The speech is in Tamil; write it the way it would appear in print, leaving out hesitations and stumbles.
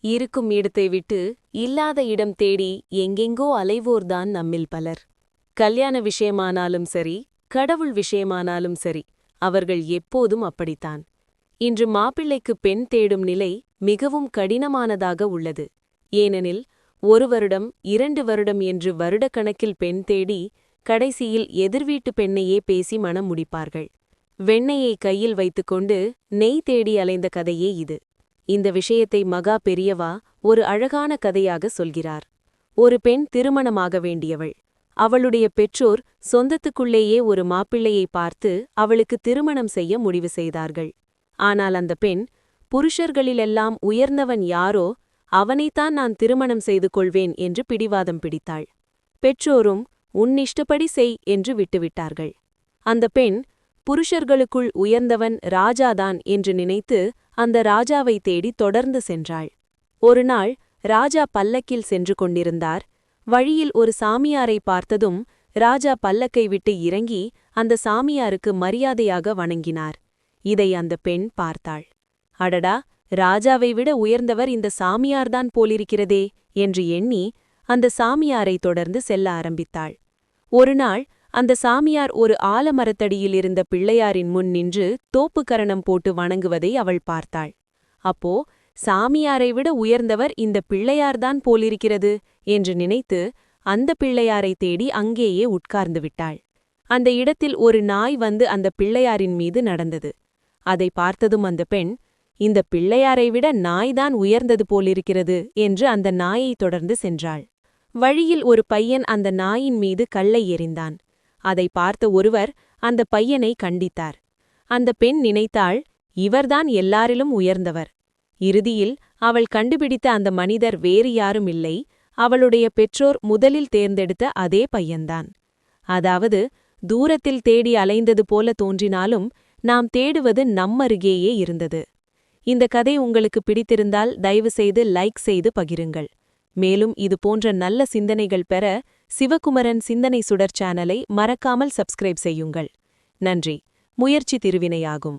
இருக்கும் இடத்தை விட்டு இல்லாத இடம் தேடி எங்கெங்கோ அலைவோர்தான் நம்மில் பலர். கல்யாண விஷயமானாலும் சரி, கடவுள் விஷயமானாலும் சரி, அவர்கள் எப்போதும் அப்படித்தான். இன்று மாப்பிள்ளைக்கு பெண் தேடும் நிலை மிகவும் கடினமானதாக உள்ளது. ஏனெனில் 1 வருடம் 2 வருடம் என்று வருடக்கணக்கில் பெண் தேடி கடைசியில் எதிர்வீட்டு பெண்ணையே பேசி மணம் முடிப்பார்கள். வெண்ணெயை கையில் வைத்துக்கொண்டு நெய் தேடி அலைந்த கதையே இது. இந்த விஷயத்தை மகா பெரியவா ஒரு அழகான கதையாக சொல்கிறார். ஒரு பெண் திருமணமாக வேண்டியவள். அவளுடைய பெற்றோர் சொந்தத்துக்குள்ளேயே ஒரு மாப்பிள்ளையை பார்த்து அவளுக்கு திருமணம் செய்ய முடிவு செய்தார்கள். ஆனால் அந்த பெண், புருஷர்களிலெல்லாம் உயர்ந்தவன் யாரோ அவனைத்தான் நான் திருமணம் செய்து கொள்வேன் என்று பிடிவாதம் பிடித்தாள். பெற்றோரும் உன் இஷ்டப்படி செய் என்று விட்டுவிட்டார்கள். அந்த பெண் புருஷர்களுக்குள் உயர்ந்தவன் ராஜாதான் என்று நினைத்து அந்த ராஜாவை தேடி தொடர்ந்து சென்றாள். ஒருநாள் ராஜா பல்லக்கில் சென்று கொண்டிருந்தார். வழியில் ஒரு சாமியாரை பார்த்ததும் ராஜா பல்லக்கை விட்டு இறங்கி அந்த சாமியாருக்கு மரியாதையாக வணங்கினார். இதை அந்த பெண் பார்த்தாள். அடடா, ராஜாவை விட உயர்ந்தவர் இந்த சாமியார்தான் போலிருக்கிறதே என்று எண்ணி அந்த சாமியாரை தொடர்ந்து செல்ல ஆரம்பித்தாள். ஒருநாள் அந்த சாமியார் ஒரு ஆலமரத்தடியில் இருந்த பிள்ளையாரின் முன் நின்று தோப்புக்கரணம் போட்டு வணங்குவதை அவள் பார்த்தாள். அப்போ சாமியாரை விட உயர்ந்தவர் இந்த பிள்ளையார்தான் போலிருக்கிறது என்று நினைத்து அந்த பிள்ளையாரை தேடி அங்கேயே உட்கார்ந்து விட்டாள். அந்த இடத்தில் ஒரு நாய் வந்து அந்த பிள்ளையாரின் மீது நடந்தது. அதை பார்த்ததும் அந்த பெண், இந்த பிள்ளையாரை விட நாய்தான் உயர்ந்தது போலிருக்கிறது என்று அந்த நாயை தொடர்ந்து சென்றாள். வழியில் ஒரு பையன் அந்த நாயின் மீது கல்லை எறிந்தான். அதை பார்த்த ஒருவர் அந்த பையனை கண்டித்தார். அந்த பெண் நினைத்தாள், இவர்தான் எல்லாரிலும் உயர்ந்தவர். இறுதியில் அவள் கண்டுபிடித்த அந்த மனிதர் வேறு யாரும் இல்லை, அவளுடைய பெற்றோர் முதலில் தேர்ந்தெடுத்த அதே பையன்தான். அதாவது, தூரத்தில் தேடி அலைந்தது போல தோன்றினாலும் நாம் தேடுவது நம்மருகேயே இருந்தது. இந்த கதை உங்களுக்கு பிடித்திருந்தால் தயவுசெய்து லைக் செய்து பகிருங்கள். மேலும் இது போன்ற நல்ல சிந்தனைகள் பெற சிவகுமரன் சிந்தனை சுடர் சேனலை மறக்காமல் சப்ஸ்கிரைப் செய்யுங்கள். நன்றி. முயற்சி திருவினையாகும்.